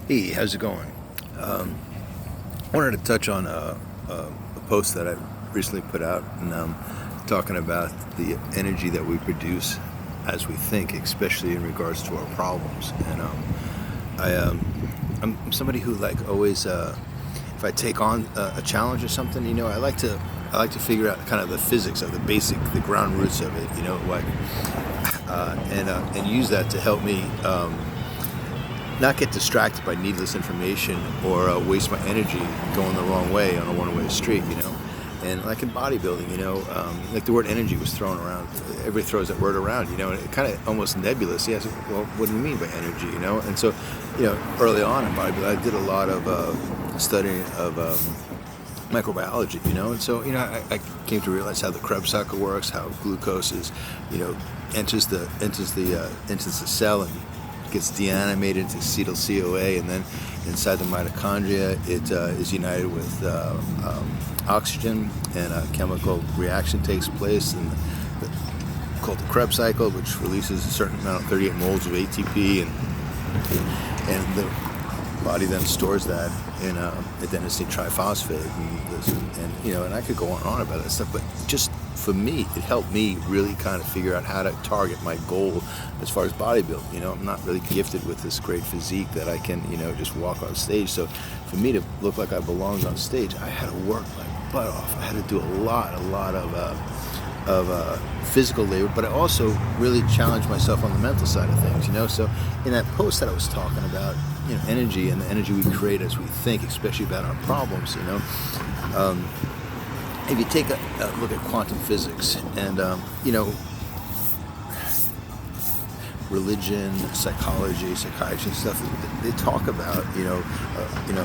Hey, how's it going? I wanted to touch on a post that I recently put out, and talking about the energy that we produce as we think, especially in regards to our problems. And I'm somebody who like always, if I take on a challenge or something, I like to figure out kind of the physics of the basic, the ground roots of it, what, and use that to help me. Not get distracted by needless information or waste my energy going the wrong way on a one-way street. And like in bodybuilding, like the word energy was thrown around. Everybody throws that word around, and it kind of almost nebulous. Yes, well, what do you mean by energy? And so, early on in bodybuilding, I did a lot of studying of microbiology, and so I came to realize how the Krebs cycle works, how glucose is, enters the cell and gets deanimated into acetyl CoA, and then inside the mitochondria it is united with oxygen, and a chemical reaction takes place, and called the Krebs cycle, which releases a certain amount, 38 moles of ATP, and the body then stores that in adenosine triphosphate, and I could go on about that stuff, but just for me, it helped me really kind of figure out how to target my goal as far as bodybuilding. I'm not really gifted with this great physique that I can, just walk on stage. So for me to look like I belonged on stage, I had to work my butt off. I had to do a lot of physical labor, but I also really challenged myself on the mental side of things. So in that post that I was talking about, energy and the energy we create as we think, especially about our problems, if you take a look at quantum physics and, religion, psychology, psychiatry and stuff, they talk about,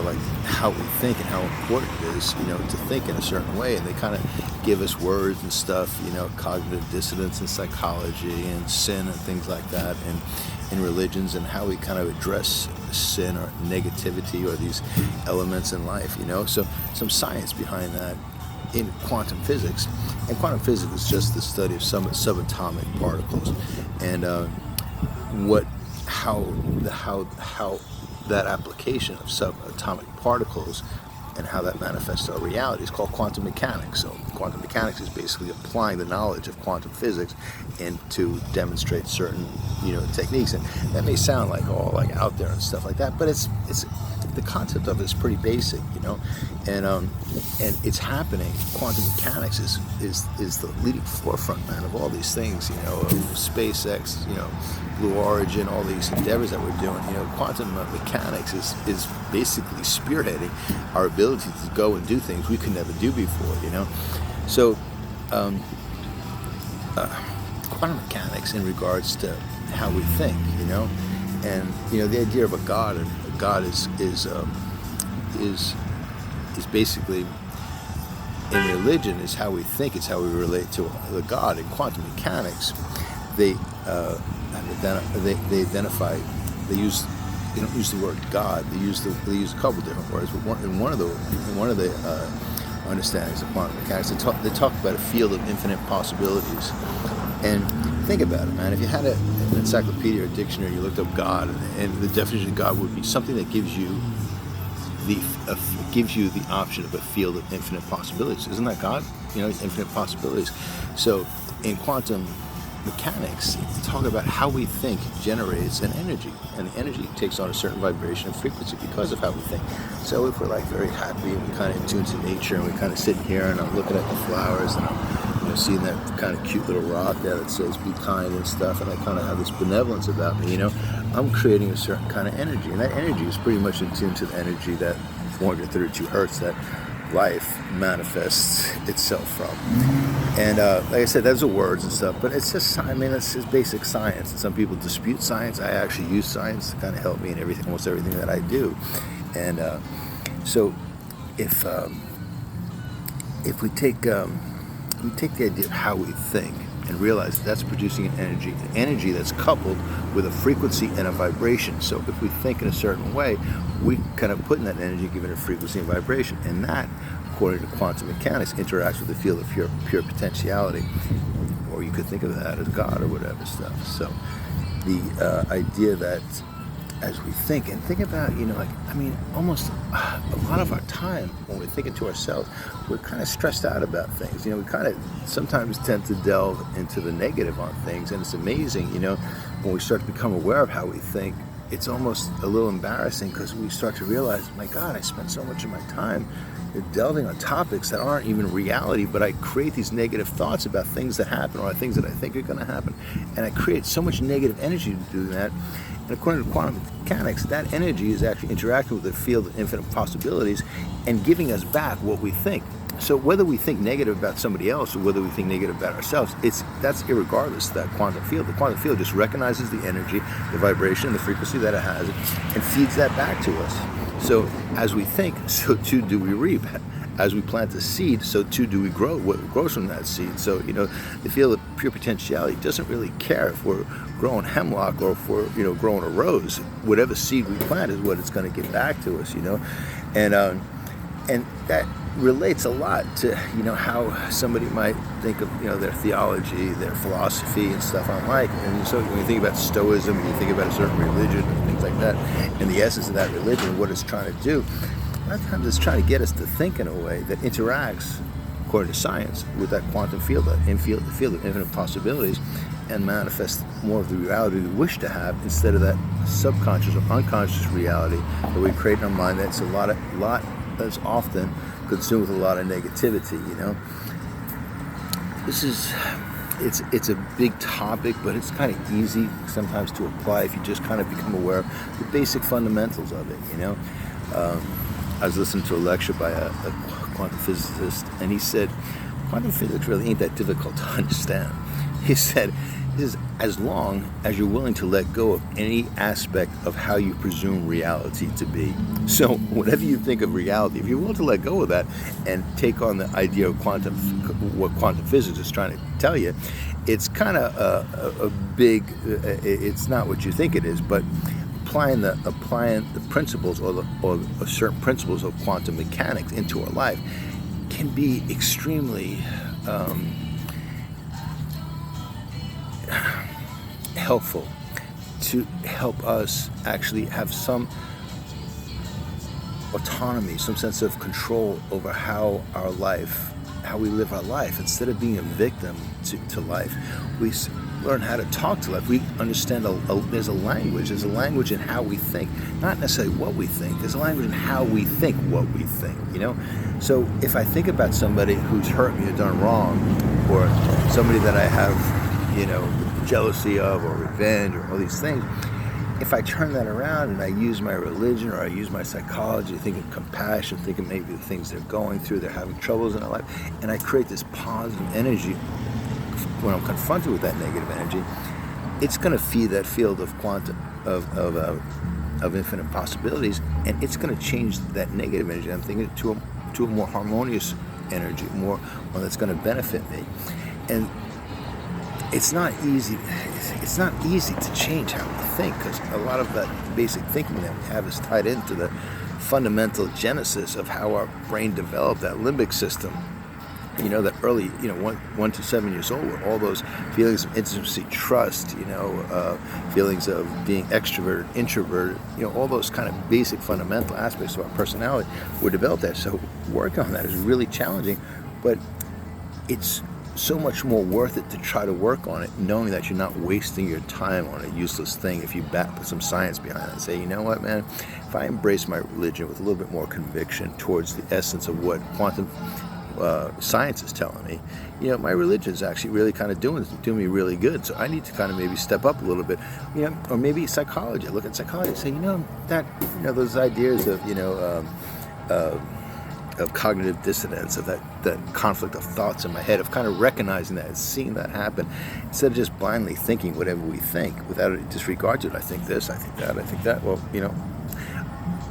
like how we think and how important it is, to think in a certain way. And they kind of give us words and stuff, cognitive dissonance in psychology and sin and things like that, and in religions, and how we kind of address sin or negativity or these elements in life, So some science behind that in quantum physics. And quantum physics is just the study of some subatomic particles, and how that application of subatomic particles and how that manifests our reality is called quantum mechanics. So quantum mechanics is basically applying the knowledge of quantum physics and to demonstrate certain techniques. And that may sound like all like out there and stuff like that, but it's the concept of it is pretty basic, and it's happening. Quantum mechanics is the leading forefront, man, of all these things, of SpaceX, Blue Origin, all these endeavors that we're doing. Quantum mechanics is basically spearheading our ability to go and do things we could never do before, So, quantum mechanics in regards to how we think, and the idea of a God, and a God is basically, in religion, is how we think, it's how we relate to the God. In quantum mechanics, they identify, they don't use the word God. They use a couple different words, but in one of the understandings of quantum mechanics, they talk about a field of infinite possibilities. And think about it, man. If you had an encyclopedia or dictionary, you looked up God, and the definition of God would be something that gives you the option of a field of infinite possibilities. Isn't that God? Infinite possibilities. So in quantum mechanics, talk about how we think generates an energy, and the energy takes on a certain vibration and frequency because of how we think. So if we're like very happy and we're kind of in tune to nature, and we're kind of sitting here and I'm looking at the flowers, and I'm seeing that kind of cute little rock there that says be kind and stuff, and I kind of have this benevolence about me, I'm creating a certain kind of energy, and that energy is pretty much in tune to the energy, that 432 hertz that life manifests itself from. And like I said, those are words and stuff, but it's just, it's just basic science. And some people dispute science. I actually use science to kind of help me in almost everything that I do. And so if we take the idea of how we think and realize that's producing an energy that's coupled with a frequency and a vibration. So if we think in a certain way, we kind of put in that energy, give it a frequency and vibration, and that, according to quantum mechanics, interacts with the field of pure potentiality, or you could think of that as God or whatever stuff. So the idea that as we think. And think about, like, I mean, almost a lot of our time when we're thinking to ourselves, we're kind of stressed out about things. We kind of sometimes tend to delve into the negative on things. And it's amazing, when we start to become aware of how we think, it's almost a little embarrassing because we start to realize, my God, I spend so much of my time delving on topics that aren't even reality, but I create these negative thoughts about things that happen or things that I think are going to happen. And I create so much negative energy to do that. And according to quantum mechanics, that energy is actually interacting with the field of infinite possibilities and giving us back what we think. So whether we think negative about somebody else or whether we think negative about ourselves, that's irregardless of that quantum field. The quantum field just recognizes the energy, the vibration, the frequency that it has, and feeds that back to us. So as we think, so too do we reap. As we plant a seed, so too do we grow what grows from that seed. So, the field of pure potentiality doesn't really care if we're growing hemlock or if we're, growing a rose. Whatever seed we plant is what it's going to give back to us, And that relates a lot to, how somebody might think of, their theology, their philosophy and stuff on life. And so when you think about Stoicism, you think about a certain religion and things like that, and the essence of that religion, what it's trying to do, a lot of times it's trying to get us to think in a way that interacts, according to science, with that quantum field, the field of infinite possibilities, and manifest more of the reality we wish to have instead of that subconscious or unconscious reality that we create in our mind that's that's often consumed with a lot of negativity. It's a big topic, but it's kind of easy sometimes to apply if you just kind of become aware of the basic fundamentals of it. I was listening to a lecture by a quantum physicist, and he said, quantum physics really ain't that difficult to understand. He said, as long as you're willing to let go of any aspect of how you presume reality to be. So whatever you think of reality, if you're willing to let go of that and take on the idea of what quantum physics is trying to tell you, it's kind of a big, it's not what you think it is, but applying the principles or certain principles of quantum mechanics into our life can be extremely helpful to help us actually have some autonomy, some sense of control over how we live our life. Instead of being a victim to life, we learn how to talk to life. We understand there's a language in how we think, not necessarily what we think. There's a language in how we think what we think, So if I think about somebody who's hurt me or done wrong, or somebody that I have, jealousy of or revenge or all these things, if I turn that around and I use my religion or I use my psychology, thinking compassion, thinking maybe the things they're going through, they're having troubles in their life, and I create this positive energy when I'm confronted with that negative energy, it's going to feed that field of quantum of infinite possibilities, and it's going to change that negative energy. I'm thinking to a more harmonious energy, one that's going to benefit me. And it's not easy to change how we think, because a lot of that basic thinking that we have is tied into the fundamental genesis of how our brain developed, that limbic system. That early, 1 to 7 years old, where all those feelings of intimacy, trust, feelings of being extroverted, introverted, all those kind of basic fundamental aspects of our personality were developed there. So work on that is really challenging, but it's so much more worth it to try to work on it, knowing that you're not wasting your time on a useless thing if you put some science behind it and say, you know what, man, if I embrace my religion with a little bit more conviction towards the essence of what quantum science is telling me, my religion is actually really kind of doing me really good. So I need to kind of maybe step up a little bit, or maybe psychology. I look at psychology and say, those ideas of cognitive dissonance, of that conflict of thoughts in my head, of kind of recognizing that and seeing that happen, instead of just blindly thinking whatever we think without disregard to it. I think this, I think that, I think that. Well,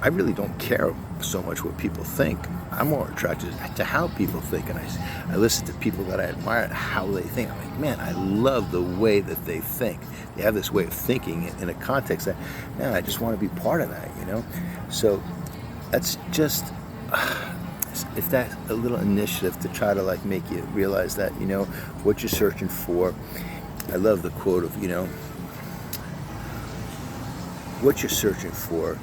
I really don't care so much what people think. I'm more attracted to how people think, and I listen to people that I admire and how they think. I'm like, man, I love the way that they think. They have this way of thinking in a context that, man, I just want to be part of that, So that's just, if that's a little initiative to try to make you realize that, what you're searching for. I love the quote of, what you're searching for,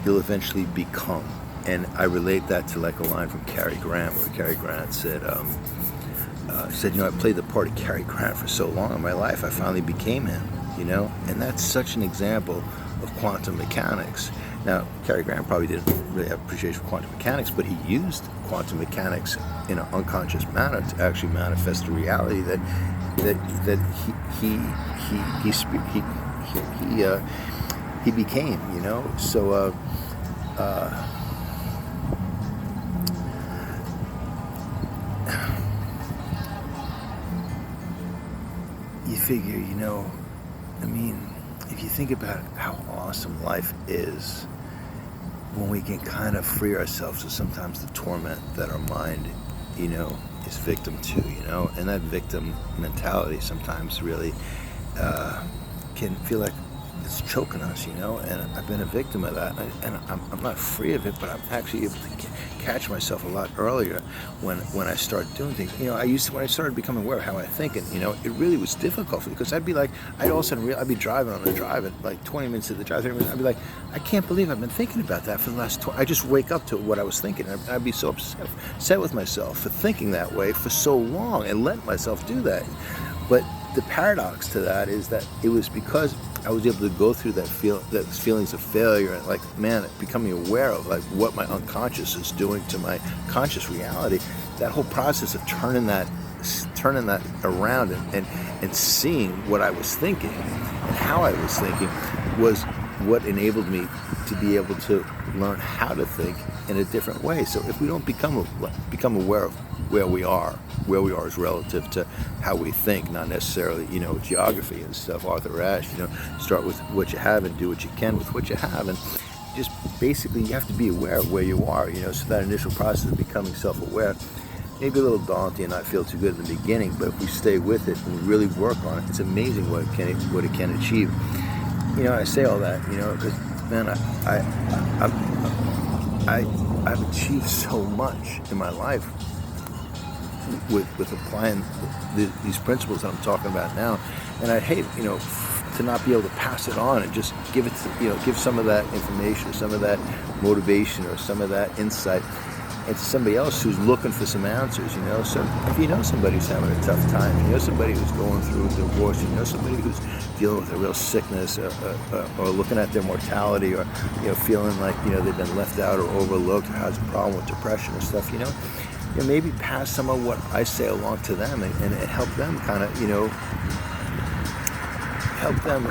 you'll eventually become. And I relate that to like a line from Cary Grant, where Cary Grant said, I played the part of Cary Grant for so long in my life, I finally became him, And that's such an example of quantum mechanics. Now, Cary Grant probably didn't really have appreciation for quantum mechanics, but he used quantum mechanics in an unconscious manner to actually manifest a reality that he became, So, you figure, if you think about how awesome life is, when we can kind of free ourselves of sometimes the torment that our mind, is victim to, and that victim mentality sometimes really can feel like it's choking us, and I've been a victim of that, and I'm not free of it, but I'm actually able to catch myself a lot earlier when I start doing things. When I started becoming aware of how I think, and it really was difficult because I'd all of a sudden I'd be driving on the drive at like 20 minutes to the drive, 30 minutes, I'd be like, I can't believe I've been thinking about that for the last I just wake up to what I was thinking, and I'd be so upset with myself for thinking that way for so long and let myself do that. But the paradox to that is that it was because I was able to go through those feelings of failure and becoming aware of what my unconscious is doing to my conscious reality. That whole process of turning that around and seeing what I was thinking and how I was thinking was what enabled me to be able to learn how to think in a different way. So if we don't become aware of where we are is relative to how we think, not necessarily, geography and stuff. Arthur Ashe, start with what you have and do what you can with what you have. And just basically you have to be aware of where you are, so that initial process of becoming self-aware, maybe a little daunting and not feel too good in the beginning, but if we stay with it and really work on it, it's amazing what it can achieve. I say all that, because, man, I've achieved so much in my life with applying these principles that I'm talking about now, and I'd hate, to not be able to pass it on and just give some of that information, some of that motivation, or some of that insight into somebody else who's looking for some answers, So if you know somebody who's having a tough time, if you know somebody who's going through a divorce, somebody who's dealing with a real sickness, or looking at their mortality, or feeling like they've been left out or overlooked, or has a problem with depression and stuff, maybe pass some of what I say along to them and help them kind of help them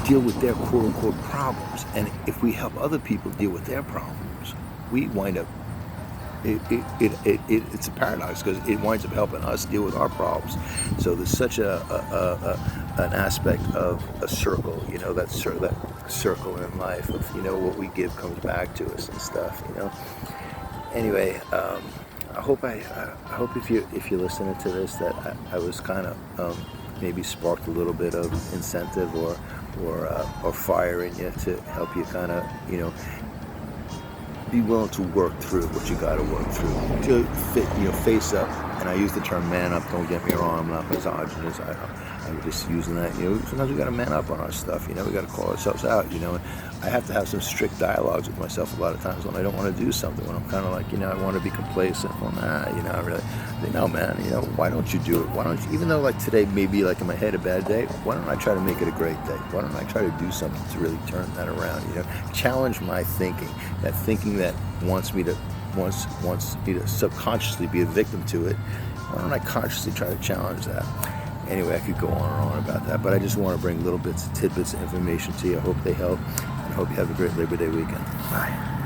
deal with their quote-unquote problems. And if we help other people deal with their problems, we wind up, it's a paradox, because it winds up helping us deal with our problems. So there's such an aspect of a circle, that circle in life of, what we give comes back to us and stuff, Anyway, I hope if you're listening to this that I was kind of maybe sparked a little bit of incentive or fire in you to help you kind of be willing to work through what you got to work through, to face up. And I use the term man up. Don't get me wrong. I'm not misogynist. I'm just using that. Sometimes we got to man up on our stuff. We got to call ourselves out. And I have to have some strict dialogues with myself a lot of times when I don't want to do something. When I'm kind of like, I want to be complacent. Well, I really, no, man. Why don't you do it? Why don't you? Even though like today may be like in my head a bad day, why don't I try to make it a great day? Why don't I try to do something to really turn that around? Challenge my thinking. That thinking that wants me to subconsciously be a victim to it. Why don't I consciously try to challenge that? Anyway, I could go on and on about that, but I just want to bring little tidbits of information to you. I hope they help, and I hope you have a great Labor Day weekend. Bye.